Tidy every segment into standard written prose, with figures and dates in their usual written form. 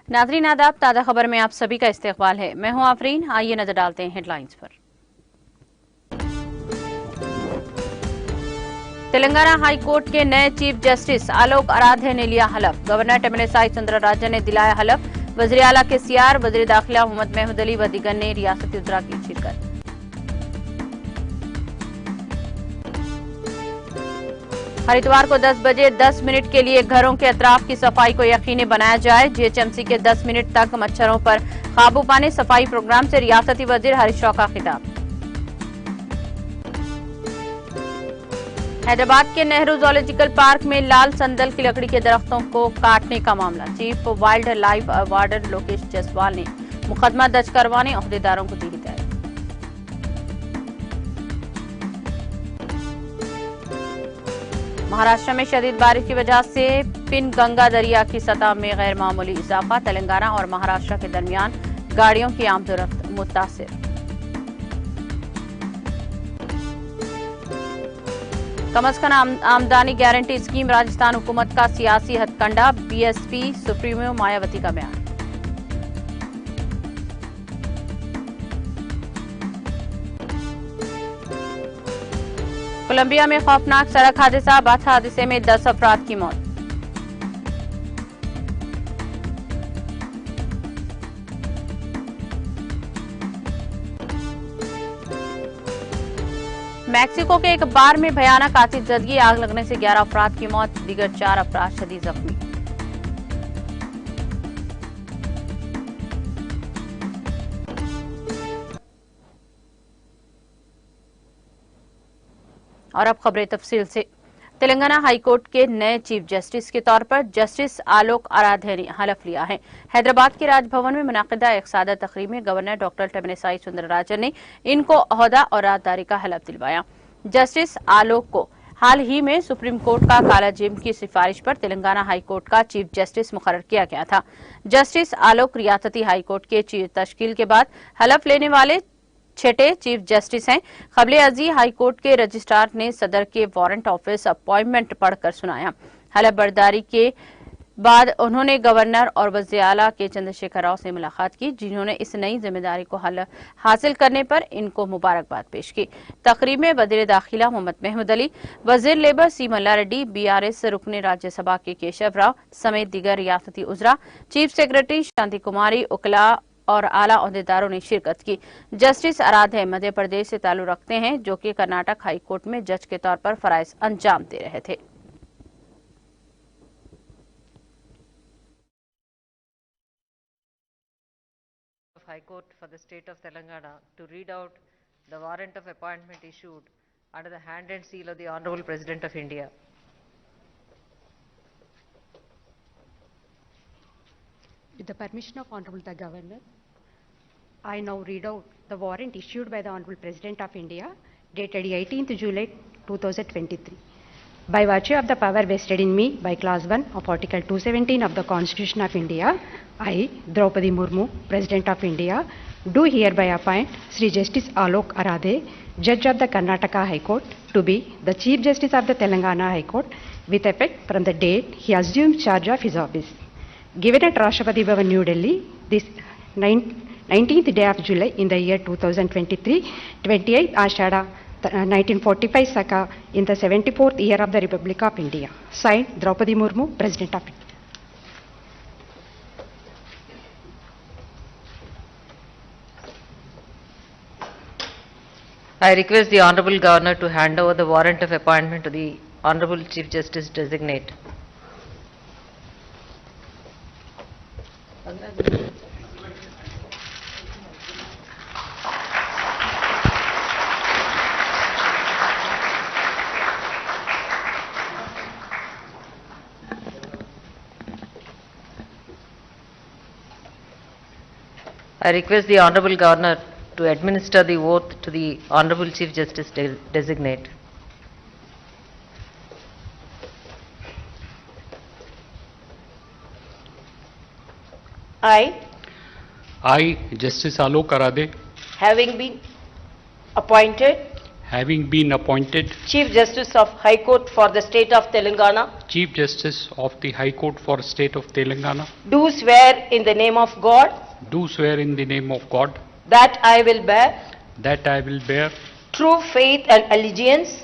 नाज़रीन आदाब, ताज़ा खबर में आप सभी का इस्तकबाल है। मैं हूं आफरीन। आइए नजर डालते हैं हेडलाइंस पर। तेलंगाना हाई कोर्ट के नए चीफ जस्टिस आलोक आराध्य ने लिया हलफ। गवर्नर तमिलिसाई सुंदरराजन ने दिलाया हलफ। वज़ीर आला के सीआर, वज़ीर दाखिला मोहम्मद महमूद अली व दीगर ने रियासती उजरा की शिरकत। हर इतवार को 10 बजे 10 मिनट के लिए घरों के अतराफ की सफाई को यकीनी बनाया जाए। जीएचएमसी के 10 मिनट तक मच्छरों पर काबू पाने सफाई प्रोग्राम से रियासती वजीर हरीश राव का खिताब। हैदराबाद के नेहरू जूलॉजिकल पार्क में लाल संदल की लकड़ी के दरख्तों को काटने का मामला। Chief wild life warden Lokesh Jaiswal ने मुकदमा दर्ज करवाने अहदेदारों को दी हिदायत। महाराष्ट्र में शदीद बारिश की वजह से पिनगंगा दरिया की सतह में गैर मामूली इजाफा। तेलंगाना और महाराष्ट्र के दरमियान गाड़ियों की आमदोरफ्त मुतासिर। कम अज कम आमदनी गारंटी स्कीम राजस्थान हुकूमत का सियासी हथकंडा। बीएसपी सुप्रीमो मायावती का बयान। कोलंबिया में खौफनाक सड़क हादसा। बस हादसे में 10 अफराद की मौत। मैक्सिको के एक बार में भयानक आतिशबाजी, आग लगने से 11 अफराद की मौत, दीगर 4 अफराद शदीद जख्मी। और अब खबरें तफसील से। तेलंगाना हाईकोर्ट के नए चीफ जस्टिस के तौर पर जस्टिस आलोक आराध्य ने हलफ लिया है। हैदराबाद के राजभवन में मुनाकिदा एक सादा तकरीब में गवर्नर डॉक्टर तमिलिसाई सुंदरराजन ने इनको ओहदा और राजदारी का हलफ दिलवाया। जस्टिस आलोक को हाल ही में सुप्रीम कोर्ट का काला जिम की सिफारिश पर तेलंगाना हाईकोर्ट का चीफ जस्टिस मुकर्रर किया गया था। जस्टिस आलोक रियासती हाईकोर्ट के तश्कील के बाद हलफ लेने वाले छठे चीफ जस्टिस हैं। कबले अर्जी हाईकोर्ट के रजिस्ट्रार ने सदर के वारंट ऑफिस अपॉइंटमेंट पढ़कर सुनाया। हलफ बर्दारी के बाद उन्होंने गवर्नर और वज़ीर आला के चंद्रशेखर राव से मुलाकात की, जिन्होंने इस नई जिम्मेदारी को हासिल करने पर इनको मुबारकबाद पेश की। तकरीब में वज़ीर दाखिला मोहम्मद महमूद अली, वज़ीर लेबर सी मल्ला रेड्डी, बीआरएस रुकने राज्यसभा के केशव राव समेत दीगर रियासती उजरा, चीफ सेक्रेटरी शांति कुमारी, उकला और आला अहदेदारों ने शिरकत की। जस्टिस आराध्य मध्य प्रदेश से ताल्लुक रखते हैं, जो कि कर्नाटक हाईकोर्ट में जज के तौर पर फराइज अंजाम दे रहे थे। High Court for the state of Telangana to read out the warrant of appointment issued under the hand and seal of the Honorable President of India. With the permission of Honorable the Governor, I now read out the warrant issued by the Honorable President of India dated 18th July 2023. By virtue of the power vested in me by Clause 1 of Article 217 of the Constitution of India, I, Draupadi Murmu, President of India, do hereby appoint Sri Justice Alok Aradhe, Judge of the Karnataka High Court, to be the Chief Justice of the Telangana High Court with effect from the date he assumes charge of his office. Given at Rashtrapati Bhavan, New Delhi, this 19th day of July in the year 2023, 28th Ashada 1945 Saka in the 74th year of the Republic of India. Signed, Draupadi Murmu, President of India. I request the Honorable Governor to hand over the warrant of appointment to the Honorable Chief Justice Designate. I request the Honorable Governor to administer the oath to the Honorable Chief Justice Designate. I, Justice Alok Aradhe, having been appointed having been appointed Chief Justice of High Court for the State of Telangana, Chief Justice of the High Court for State of Telangana, do swear in the name of God do swear in the name of God that I will bear that I will bear true faith and allegiance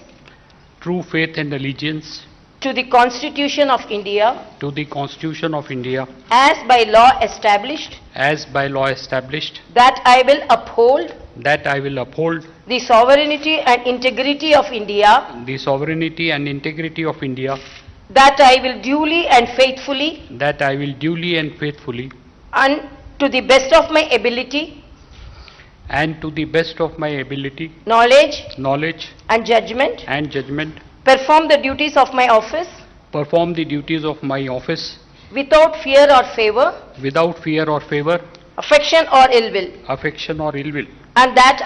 true faith and allegiance to the Constitution of India to the Constitution of India as by law established, as by law established, that I will uphold that I will uphold the sovereignty and integrity of India, the sovereignty and integrity of India, that I will duly and faithfully that I will duly and faithfully and to the best of my ability, and to the best of my ability, knowledge and judgment judgment perform the duties of my office perform the duties of my office without fear or favor, without fear or favor, affection or ill will, affection or ill will, and that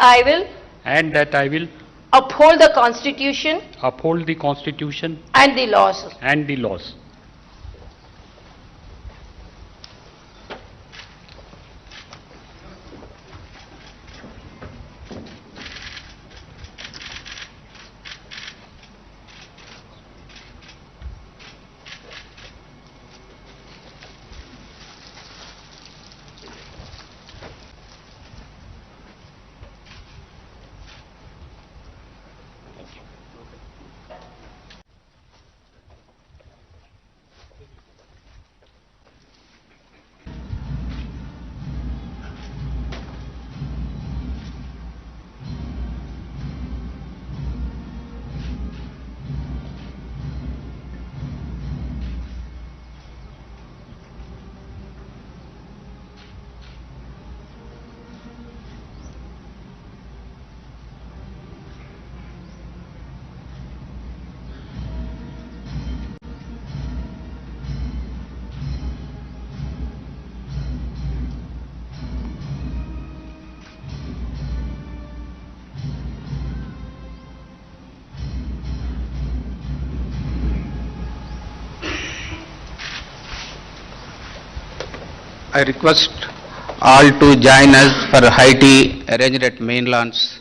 I will uphold the Constitution uphold the Constitution and the laws. and the laws. I request all to join us for high tea arranged at main lawns.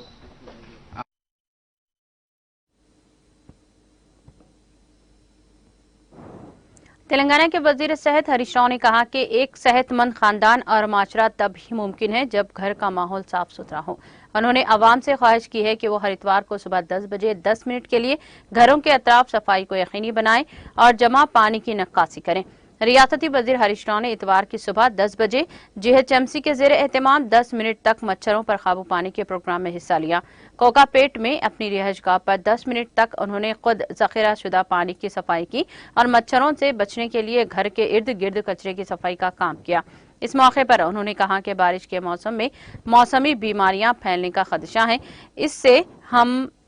Telangana के वजीर सेहत हरीश राव ने कहा कि एक सेहतमंद खानदान और माशरा तब ही मुमकिन है जब घर का माहौल साफ सुथरा हो। उन्होंने आवाम से ख्वाहिश की है कि वो हर इतवार को सुबह 10 बजे 10 मिनट के लिए घरों के अतराफ सफाई को यकीनी बनाएं और जमा पानी की नक्काशी करें। रियासती वजीर हरीश राव ने इतवार की सुबह 10 बजे GHMC के जेर एहतमाम 10 मिनट तक मच्छरों पर काबू पाने के प्रोग्राम में हिस्सा लिया। कोकापेट में अपनी रिहाइशगाह पर 10 मिनट तक उन्होंने खुद जखीरा शुदा पानी की सफाई की और मच्छरों से बचने के लिए घर के इर्द गिर्द कचरे की सफाई का काम किया। इस मौके पर उन्होंने कहा कि बारिश के मौसम में मौसमी बीमारियां फैलने का खदशा है।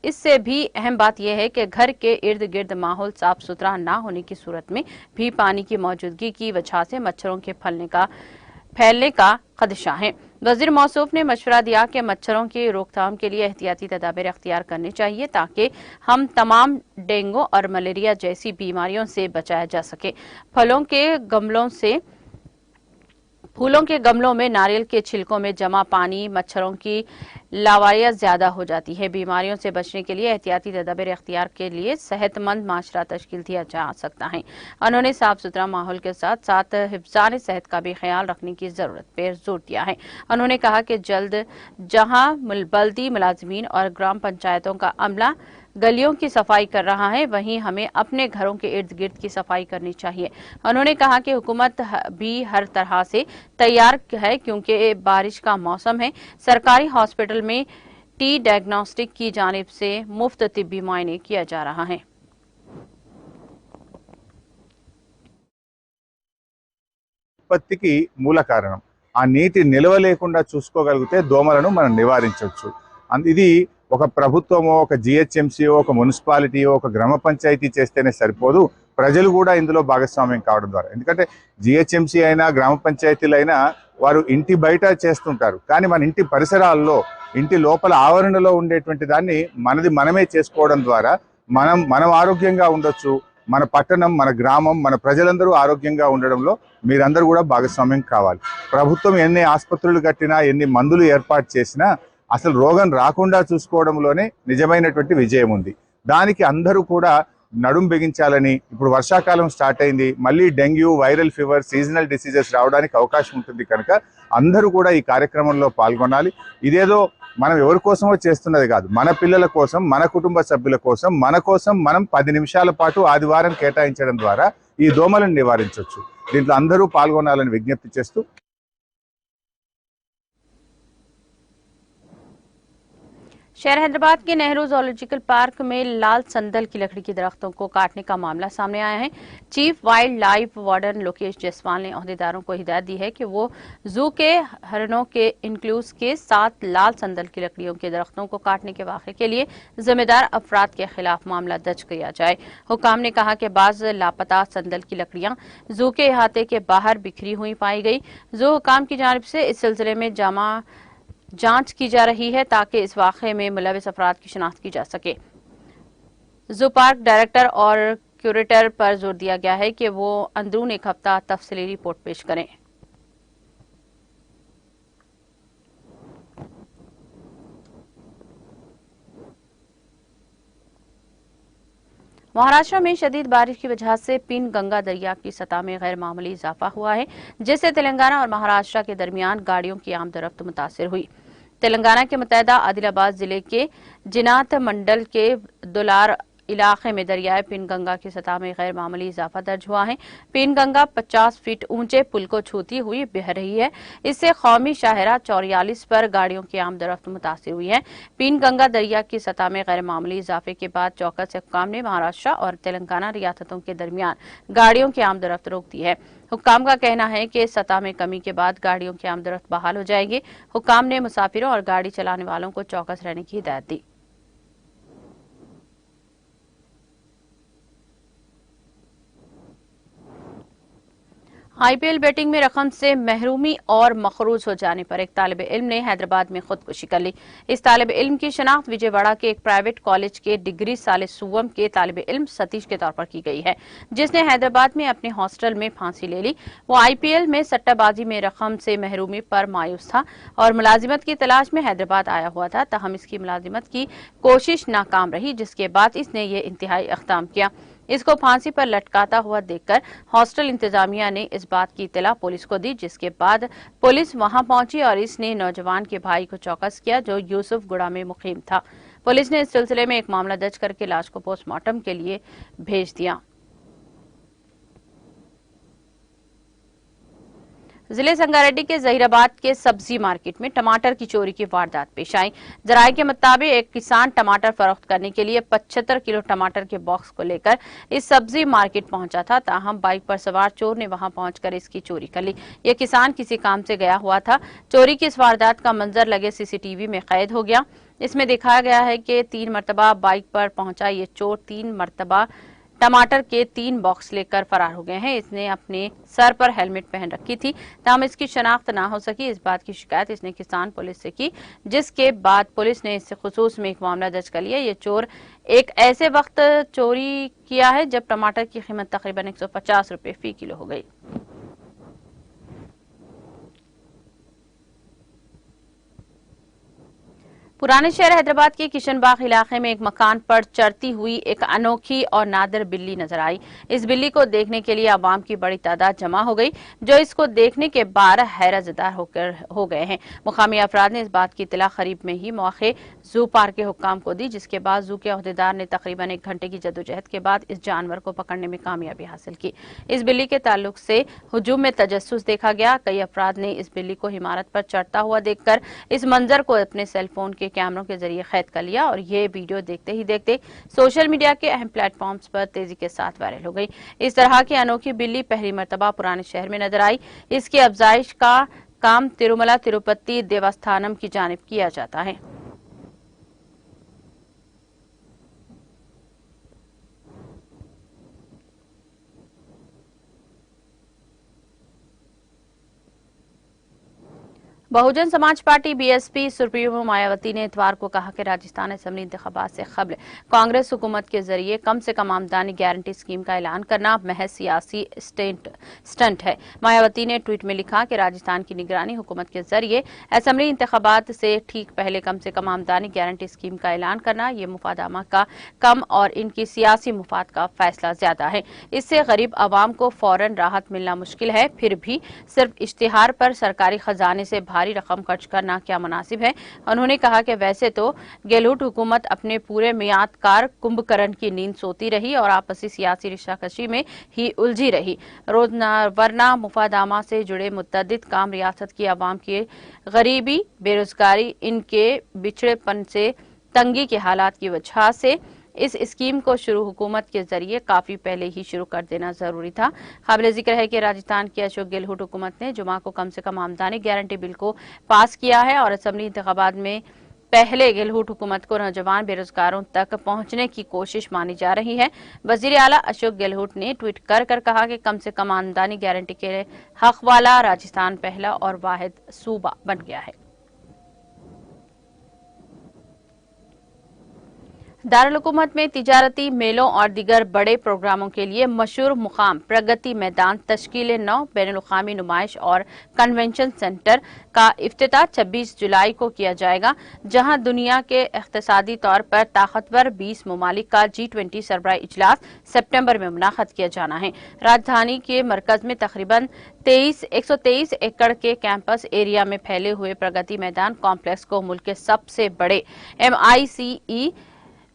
इससे भी अहम बात यह है कि घर के इर्द गिर्द माहौल साफ सुथरा न होने की सूरत में भी पानी की मौजूदगी की वजह से मच्छरों के फैलने का खदशा है। वजीर मौसूफ ने मशवरा दिया कि मच्छरों की रोकथाम के लिए एहतियाती तदाबीर अख्तियार करनी चाहिए ताकि हम तमाम डेंगू और मलेरिया जैसी बीमारियों से बचाया जा सके। फूलों के गमलों में नारियल के छिलकों में जमा पानी मच्छरों की लावारियत ज्यादा हो जाती है। बीमारियों से बचने के लिए एहतियाती तदाबीर अख्तियार के लिए सेहतमंद माशरा तश्कील दिया जा सकता है। उन्होंने साफ सुथरा माहौल के साथ साथ हिफ्ज़ान सेहत का भी ख्याल रखने की जरूरत पर जोर दिया है। उन्होंने कहा कि जल्द जहां बल्दी मुलाजमीन और ग्राम पंचायतों का अमला गलियों की सफाई कर रहा है, वहीं हमें अपने घरों के इर्द गिर्द की सफाई करनी चाहिए। उन्होंने कहा कि हुकूमत भी हर तरह से तैयार है क्योंकि बारिश का मौसम है। सरकारी हॉस्पिटल में टी डायग्नोस्टिक की जानिब से मुफ्त तिब्बी मुआयने किया जा रहा है। ఉత్పత్తికి మూల కారణం ఆ నీటి నిల్వ లేకుండా చూసుకోగలిగితే దోమలను మనం నివారించవచ్చు। ఇది ఒక ప్రభుత్వమో ఒక GHMCఓ ఒక మున్సిపాలిటీయో ఒక గ్రామ పంచాయతీ చేస్తేనే సరిపోదు, ప్రజలు కూడా ఇందులో భాగస్వామ్యం కావడం ద్వారా। ఎందుకంటే GHMC అయినా గ్రామ పంచాయతీలు అయినా వారు ఇంటి బయట చేస్తుంటారు, కానీ మన ఇంటి పరిసరాల్లో ఇంటి లోపల ఆవరణలో ఉండేటువంటి దాన్ని మనమే చేసుకోవడం ద్వారా మనం ఆరోగ్యంగా ఉండొచ్చు। మన పట్టణం మన గ్రామం మన ప్రజలందరూ ఆరోగ్యంగా ఉండడంలో మీరందరూ కూడా భాగస్వామ్యం కావాలి। ప్రభుత్వం ఎన్ని ఆసుపత్రులు కట్టినా ఎన్ని మందులు ఏర్పాటు చేసినా అసలు రోగం రాకుండా చూసుకోవడంలోనే నిజమైనటువంటి విజయం ఉంది. దానికి అందరూ కూడా నడుం బిగించాలని, ఇప్పుడు వర్షాకాలం స్టార్ట్ అయింది, మళ్ళీ dengue, viral fever, seasonal diseases రావడానికి అవకాశం ఉంటుంది కనుక అందరూ కూడా ఈ కార్యక్రమంలో పాల్గొనాలి. ఇదేదో మనం ఎవరి కోసమో చేస్తున్నది కాదు, మన పిల్లల కోసం, మన కుటుంబ సభ్యుల కోసం, మన కోసం మనం 10 నిమిషాల పాటు ఆదివారం కేటాయించడం ద్వారా ఈ దోమలను నివారించవచ్చు. దీంట్లో అందరూ పాల్గొనాలని విజ్ఞప్తి చేస్తూ शहर हैदराबाद के नेहरू जूलॉजिकल पार्क में लाल संदल की लकड़ी की दरख्तों को काटने का मामला सामने आया है। Chief wild life warden Lokesh Jaiswal ने अहदेदारों को हिदायत दी है कि वो जू के हरणों के इंक्लूज के साथ लाल संदल की लकड़ियों के दरख्तों को काटने के वाक़े के लिए जिम्मेदार अफराद के खिलाफ मामला दर्ज किया जाए। हुक्काम ने कहा कि बाज लापता संदल की लकड़ियां जू के अहाते के बाहर बिखरी हुई पाई गई। जू हुक्काम की जानिब से इस सिलसिले में जांच की जा रही है ताकि इस वाक़े में मुलविस अफराद की शिनाख्त की जा सके। जू पार्क डायरेक्टर और क्यूरेटर पर जोर दिया गया है कि वो अंदरून एक हफ्ता तफसीली रिपोर्ट पेश करें। महाराष्ट्र में शदीद बारिश की वजह से पीनगंगा दरिया की सतह में गैर मामूली इजाफा हुआ है, जिससे तेलंगाना और महाराष्ट्र के दरमियान गाड़ियों की आमदरफ्त मुतासिर हुई। तेलंगाना के मुत्तहदा आदिलाबाद जिले के जिनात मंडल के दुलार इलाके में दरियाए पीनगंगा की सतह में गैर मामूली इजाफा दर्ज हुआ है। पीनगंगा 50 फीट ऊंचे पुल को छूती हुई बह रही है। इससे कौमी शाहरा 44 पर गाड़ियों की आमदरफ्त मुतासिर हुई है। पीनगंगा दरिया की सतह में गैर मामूली इजाफे के बाद चौकस हुक्काम ने महाराष्ट्र और तेलंगाना रियासतों के दरमियान गाड़ियों की आमदरफ्त रोक दी है। हुक्काम का कहना है कि सतह में कमी के बाद गाड़ियों की आमदरफ्त बहाल हो जाएगी। हुक्काम ने मुसाफिरों और गाड़ी चलाने वालों को चौकस रहने की हिदायत दी। आईपीएल बैटिंग में रकम से महरूमी और मखरूज हो जाने पर एक तालिब इल्म ने हैदराबाद में खुदकुशी कर ली। इस तालिब इल्म की शनाख्त विजयवाड़ा के एक प्राइवेट कॉलेज के डिग्री साले सुवम के तालिब इल्म सतीश के तौर पर की गई है, जिसने हैदराबाद में अपने हॉस्टल में फांसी ले ली। वो आईपीएल में सट्टाबाजी में रकम से महरूमी पर मायूस था और मुलाजिमत की तलाश में हैदराबाद आया हुआ था, तहम इसकी मुलाजिमत की कोशिश नाकाम रही, जिसके बाद इसने ये इंतहाई इक़दाम किया। इसको फांसी पर लटकाता हुआ देखकर हॉस्टल इंतजामिया ने इस बात की इत्तला पुलिस को दी, जिसके बाद पुलिस वहां पहुंची और इसने नौजवान के भाई को चौकस किया, जो यूसुफगुड़ा में मुकीम था। पुलिस ने इस सिलसिले में एक मामला दर्ज करके लाश को पोस्टमार्टम के लिए भेज दिया। जिले संगारेड्डी के जहीराबाद के सब्जी मार्केट में टमाटर की चोरी की वारदात पेश आई। जराये के मुताबिक एक किसान टमाटर फरोख्त करने के लिए 75 किलो टमाटर के बॉक्स को लेकर इस सब्जी मार्केट पहुंचा था, ताहम बाइक पर सवार चोर ने वहां पहुंचकर इसकी चोरी कर ली। यह किसान किसी काम से गया हुआ था। चोरी की इस वारदात का मंजर लगे सीसीटीवी में कैद हो गया। इसमें दिखाया गया है कि 3 मरतबा बाइक पर पहुंचा ये चोर 3 मरतबा टमाटर के 3 बॉक्स लेकर फरार हो गए हैं। इसने अपने सर पर हेलमेट पहन रखी थी, ताहम इसकी शनाख्त ना हो सकी। इस बात की शिकायत इसने किसान पुलिस से की, जिसके बाद पुलिस ने इससे खुसूस में एक मामला दर्ज कर लिया। ये चोर एक ऐसे वक्त चोरी किया है जब टमाटर की कीमत तकरीबन 150 रुपए फी किलो हो गई। पुराने शहर हैदराबाद के किशनबाग इलाके में एक मकान पर चढ़ती हुई एक अनोखी और नादिर बिल्ली नजर आई। इस बिल्ली को देखने के लिए आवाम की बड़ी तादाद जमा हो गई, जो इसको देखने के बाद हैरतजदा हो गए हैं। मुकामी अफराद ने इस बात की इत्तला करीब में ही मौके जू पार्क के हुक्काम को दी, जिसके बाद जू के अहदेदार ने तकरीबन 1 घंटे की जद्दोजहद के बाद इस जानवर को पकड़ने में कामयाबी हासिल की। इस बिल्ली के ताल्लुक से हुजूम में तजस्सुस देखा गया। कई अफराद ने इस बिल्ली को इमारत पर चढ़ता हुआ देखकर इस मंजर को अपने सेलफोन के कैमरों के जरिए कैद कर लिया और ये वीडियो देखते ही देखते सोशल मीडिया के अहम प्लेटफॉर्म्स पर तेजी के साथ वायरल हो गई। इस तरह की अनोखी बिल्ली पहली मर्तबा पुराने शहर में नजर आई। इसकी अफजाइश का काम तिरुमला तिरुपति देवस्थानम की जानिब किया जाता है। Bahujan Samaj party BSP supremo Mayawati ने इतवार को कहा कि राजस्थान असेंबली इंतखाबात से कबल कांग्रेस हुकूमत के जरिए कम से कम आमदनी गारंटी स्कीम का ऐलान करना महज सियासी स्टंट है। मायावती ने ट्वीट में लिखा कि राजस्थान की निगरानी हुकूमत के जरिए असेंबली इंतखाबात से ठीक पहले कम से कम आमदनी गारंटी स्कीम का ऐलान करना ये मुफादामा का कम और इनकी सियासी मुफाद का फैसला ज्यादा है। इससे गरीब आवाम को फौरन राहत मिलना मुश्किल है। फिर भी सिर्फ इश्तिहार पर सरकारी खजाने से भारी रकम खर्च करना क्या मुनासिब है। उन्होंने कहा कि वैसे तो गहलोत हुकूमत अपने पूरे मियादकार कुंभकर्ण की नींद सोती रही और आपसी सियासी रिश्ताकशी में ही उलझी रही, वरना मुफादामा से जुड़े मुतअद्दिद काम रियासत की आवाम की गरीबी, बेरोजगारी, इनके बिछड़ेपन से तंगी के हालात की वजह से इस स्कीम को शुरू हुकूमत के जरिए काफी पहले ही शुरू कर देना जरूरी था। काबिल जिक्र है कि राजस्थान की अशोक गहलोत हुकूमत ने जुमा को कम से कम आमदनी गारंटी बिल को पास किया है और असेंबली इंतखाबात में पहले गहलोत हुकूमत को नौजवान बेरोजगारों तक पहुंचने की कोशिश मानी जा रही है। वजीर आला अशोक गहलोत ने ट्वीट कर कहा कि कम से कम आमदनी गारंटी के हक वाला राजस्थान पहला और वाहिद सूबा बन गया है। दारुल हुकूमत में तिजारती मेलों और दीगर बड़े प्रोग्रामों के लिए मशहूर मुकाम प्रगति मैदान तश्कील 9 बैनुल-अक़वामी नुमाइश और कन्वेंशन सेंटर का इफ्तिताह 26 जुलाई को किया जाएगा, जहां दुनिया के इक़्तिसादी तौर पर ताकतवर 20 ममालिक का G20 सरबराही इजलास सितंबर में मुनाक़द किया जाना है। राजधानी के मरकज में तकरीबन 123 एकड़ के कैंपस एरिया में फैले हुए प्रगति मैदान कॉम्प्लेक्स को मुल्क के सबसे बड़े MICE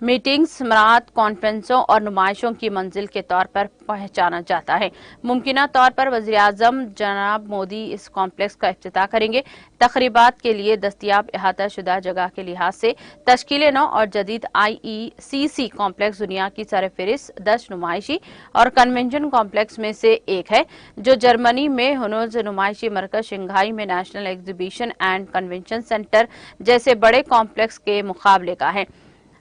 मीटिंग्स, स्मारत, कॉन्फ्रेंसों और नुमाइशों की मंजिल के तौर पर पहचाना जाता है। मुमकिना तौर पर वज़ीर आज़म जनाब मोदी इस कॉम्प्लेक्स का इफ्तिताह करेंगे। तकरीबात के लिए दस्तयाब अहाता शुदा जगह के लिहाज से तश्कील 9 और जदीद IECC कॉम्प्लेक्स दुनिया की सरफहरिस्त 10 नुमाइशी और कन्वेंशन कॉम्प्लेक्स में से एक है, जो जर्मनी में हुनूज नुमाइशी मरकज, शंघाई में national exhibition and convention centre जैसे बड़े कॉम्प्लेक्स के मुकाबले का है।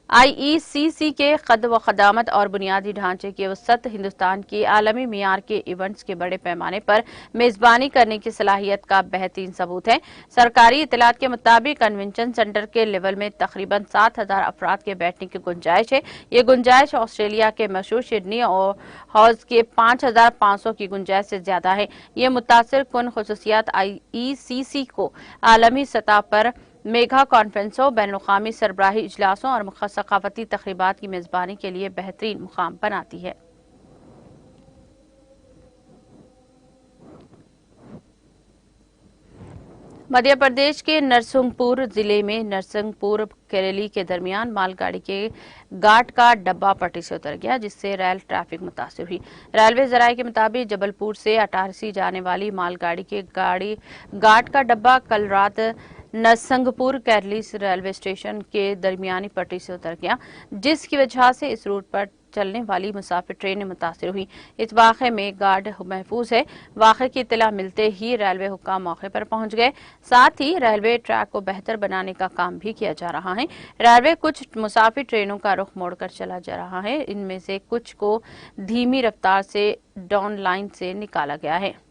IECC के कद व खदामत और बुनियादी ढांचे की वसत हिंदुस्तान की आलमी मियार के इवेंट्स के बड़े पैमाने पर मेजबानी करने की सलाहियत का बेहतरीन सबूत है। सरकारी इतलात के मुताबिक कन्वेंशन सेंटर के लेवल में तकरीबन 7,000 अफराद के बैठने की गुंजाइश है। ये गुंजाइश ऑस्ट्रेलिया के मशहूर सिडनी और हाउस के 5,500 की गुंजाइश से ज्यादा है। ये मुतासिर कुन खुसूसियात IECC को आलमी सतह पर मेगा कॉन्फ्रेंसों, बैनुल-अक़वामी सरबराही इजलासों और सकाफती तकरीबात की मेजबानी के लिए बेहतरीन मुकाम बनाती है। मध्य प्रदेश के नरसिंहपुर जिले में नरसिंहपुर केरली के दरमियान मालगाड़ी के गार्ड का डब्बा पटरी से उतर गया, जिससे रेल ट्रैफिक मुतासिर हुई। रेलवे जराये के मुताबिक जबलपुर से अटारसी जाने वाली मालगाड़ी के गार्ड का डब्बा कल रात नरसिंहपुर केरली रेलवे स्टेशन के दरमियानी पटरी से उतर गया, जिसकी वजह से इस रूट पर चलने वाली मुसाफिर ट्रेनें मुतासिर हुई। इस वाक़े में गार्ड महफूज है। वाक़े की इत्तला मिलते ही रेलवे हुक्काम मौके पर पहुंच गए। साथ ही रेलवे ट्रैक को बेहतर बनाने का काम भी किया जा रहा है। रेलवे कुछ मुसाफिर ट्रेनों का रुख मोड़कर चला जा रहा है। इनमें से कुछ को धीमी रफ्तार से डाउन लाइन से निकाला गया है।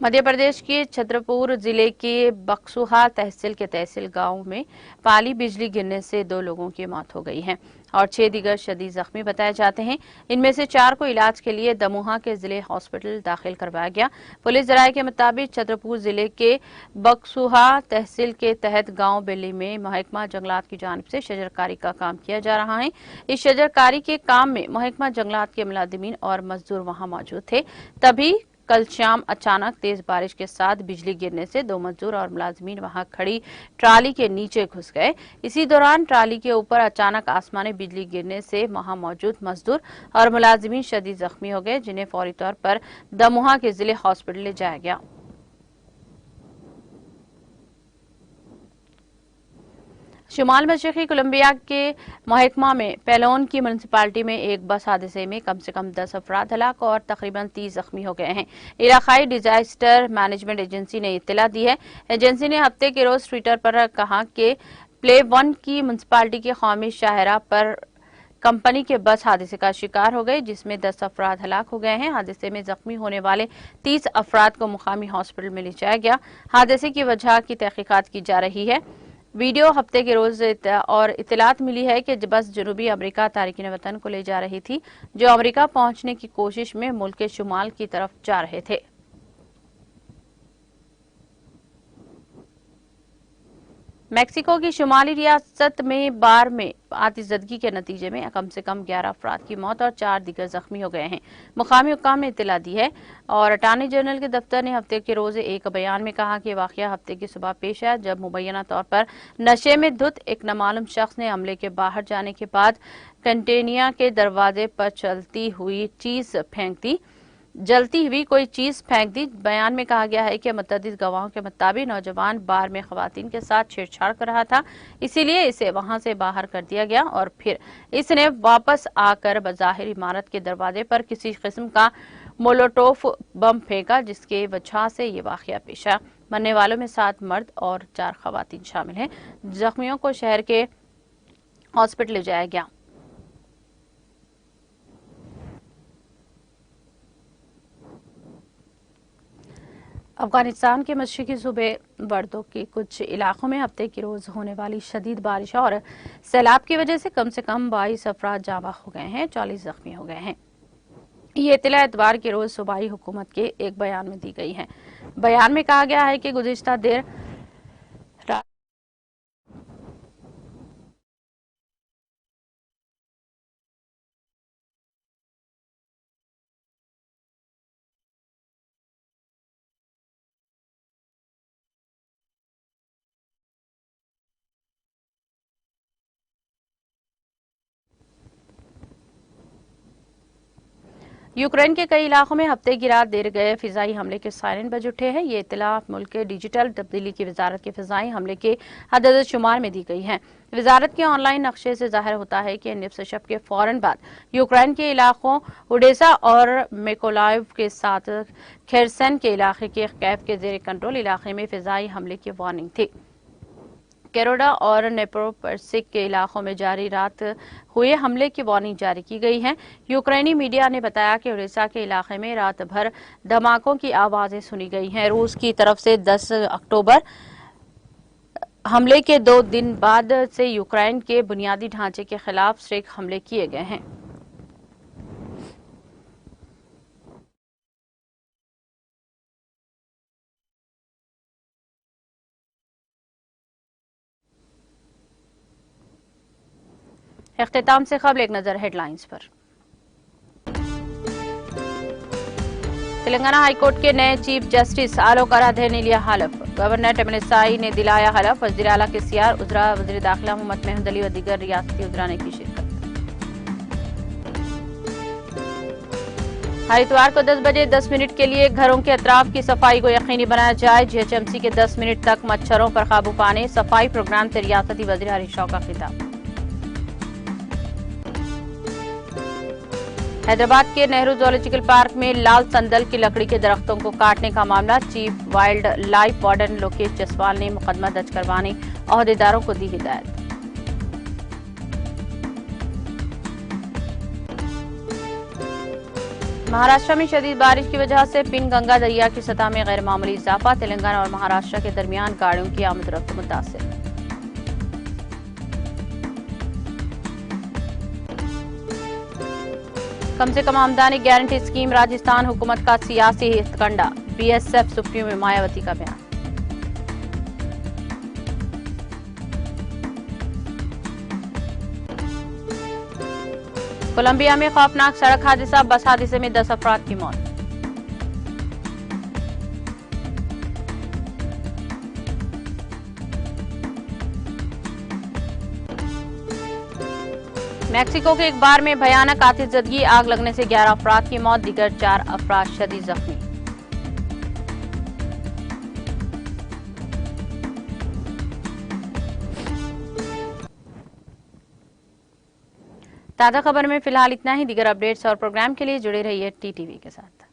मध्य प्रदेश के छतरपुर जिले के बक्सुहा तहसील के तहसील गांव में पाली बिजली गिरने से 2 लोगों की मौत हो गई है और 6 दीगर शदीद जख्मी बताए जाते हैं। इनमें से 4 को इलाज के लिए दमोहा के जिले हॉस्पिटल दाखिल करवाया गया। पुलिस जराये के मुताबिक छतरपुर जिले के बक्सुहा तहसील के तहत गांव बेली में महकमा जंगलात की जानिब से शजरकारी का काम किया जा रहा है। इस शजरकारी के काम में महकमा जंगलात के मुलाजिमीन और मजदूर वहां मौजूद थे। तभी कल शाम अचानक तेज बारिश के साथ बिजली गिरने से 2 मजदूर और मुलाजिमीन वहां खड़ी ट्राली के नीचे घुस गए। इसी दौरान ट्राली के ऊपर अचानक आसमानी बिजली गिरने से वहां मौजूद मजदूर और मुलाजिमीन शदीद जख्मी हो गए, जिन्हें फौरी तौर पर दमोहा के जिले हॉस्पिटल ले जाया गया। शुमाल मशरक़ी कोलंबिया के महकमा में पेलोन की म्यूनिसिपालिटी में एक बस हादसे में कम से कम 10 अफराद हलाक और तकरीबन 30 जख्मी हो गए हैं। इलाकाई डिजास्टर मैनेजमेंट एजेंसी ने इत्तला दी है। एजेंसी ने हफ्ते के रोज ट्विटर पर कहा कि प्ले 1 की म्यूनिसिपालिटी के कौमी शाहरा पर कंपनी के बस हादसे का शिकार हो गई, जिसमें 10 अफराद हलाक हो गए हैं। हादसे में जख्मी होने वाले 30 अफराद को मुकामी हॉस्पिटल में ले जाया गया। हादसे की वजह की तहकीकात की जा रही है। वीडियो हफ्ते के रोज और इतलात मिली है कि बस जनूबी अमेरिका तारिकीन वतन को ले जा रही थी, जो अमेरिका पहुंचने की कोशिश में मुल्क के शुमाल की तरफ जा रहे थे। मेक्सिको की शुमाली रियासत में बार में आतिशबाजी के नतीजे में कम से कम 11 अफराद की मौत और 4 दीगर जख्मी हो गए हैं। मुकामी हुक्काम ने इत्तला दी है और अटार्नी जनरल के दफ्तर ने हफ्ते के रोज एक बयान में कहा कि वाकया हफ्ते की सुबह पेश आया, जब मुबैना तौर पर नशे में धुत एक नामालूम शख्स ने अमले के बाहर जाने के बाद कंटेनिया के दरवाजे पर जलती हुई कोई चीज फेंक दी। बयान में कहा गया है कि मुतअद्दिद गवाहों के मुताबिक नौजवान बार में खवातीन के साथ छेड़छाड़ कर रहा था, इसीलिए इसे वहां से बाहर कर दिया गया और फिर इसने वापस आकर बज़ाहिर इमारत के दरवाजे पर किसी किस्म का मोलोटोफ बम फेंका, जिसके वजह से ये वाकया पेश आया। मरने वालों में 7 मर्द और 4 खवातीन शामिल हैं। जख्मियों को शहर के हॉस्पिटल ले जाया गया। अफगानिस्तान के मशरकी सूबे बर्दो के कुछ इलाकों में हफ्ते की रोज होने वाली शदीद बारिश और सैलाब की वजह से कम 22 अफराद जाँ बहक हो गए हैं, 40 जख्मी हो गए हैं। ये इत्तला इतवार के रोज सूबाई हुकूमत के एक बयान में दी गई है। बयान में कहा गया है कि गुज़िश्ता देर यूक्रेन के कई इलाकों में हफ्ते की रात देर गए फिजाई हमले के सायरन बज उठे हैं। ये इत्तला मुल्क के डिजिटल तब्दीली की वजारत के फिजाई हमले के हदद शुमार में दी गई है। वजारत के ऑनलाइन नक्शे से जाहिर होता है कि निफ्स शब के फौरन बाद यूक्रेन के इलाकों ओडेसा और मिकोलाइव के साथ खेरसन के इलाके के कैफ के जेर कंट्रोल इलाके में फिजाई हमले की वार्निंग थी। केरोडा और नेप्रोपर्सिक के इलाकों में जारी रात हुए हमले की वार्निंग जारी की गई है। यूक्रेनी मीडिया ने बताया कि ओडिशा के इलाके में रात भर धमाकों की आवाजें सुनी गई हैं। रूस की तरफ से 10 अक्टूबर हमले के 2 दिन बाद से यूक्रेन के बुनियादी ढांचे के खिलाफ स्ट्राइक हमले किए गए हैं। इख्तिताम से कबल एक नजर हेडलाइंस पर। तेलंगाना हाईकोर्ट के नए चीफ जस्टिस आलोक आराधे ने लिया हलफ। गवर्नर तमिलिसाई ने दिलाया हलफ। वज़ीर आला के सीआर उजरा, वज़ीर दाखिला मोहम्मद महमूद अली व दीगर रियासती उजरा ने की शिरकत। हर इतवार को 10 बजे 10 मिनट के लिए घरों के अतराफ की सफाई को यकीनी बनाया जाए। जीएचएमसी के 10 मिनट तक मच्छरों पर काबू पाने सफाई प्रोग्राम से रियासती वज़ीर हरीश राव का खिताब। हैदराबाद के नेहरू जूलॉजिकल पार्क में लाल संदल की लकड़ी के दरख्तों को काटने का मामला। Chief wild life warden Lokesh Jaswal ने मुकदमा दर्ज करवाने अहदेदारों को दी हिदायत। महाराष्ट्र में शदीद बारिश की वजह से पिनगंगा दरिया की सतह में गैर मामूली इजाफा। तेलंगाना और महाराष्ट्र के दरमियान गाड़ियों की आमद-रफ्त मुतासिर। कम से कम आमदनी गारंटी स्कीम राजस्थान हुकूमत का सियासी हथकंडा। बीएसएफ सुप्रीमो मायावती का बयान। कोलंबिया में खौफनाक सड़क हादसा। बस हादसे में 10 अफराद की मौत। मैक्सिको के एक बार में भयानक आतिशबाजी, आग लगने से 11 अफराद की मौत, दीगर 4 अफराद शदीद जख्मी। ताज़ा खबर में फिलहाल इतना ही। दीगर अपडेट्स और प्रोग्राम के लिए जुड़े रहिए टीटीवी के साथ।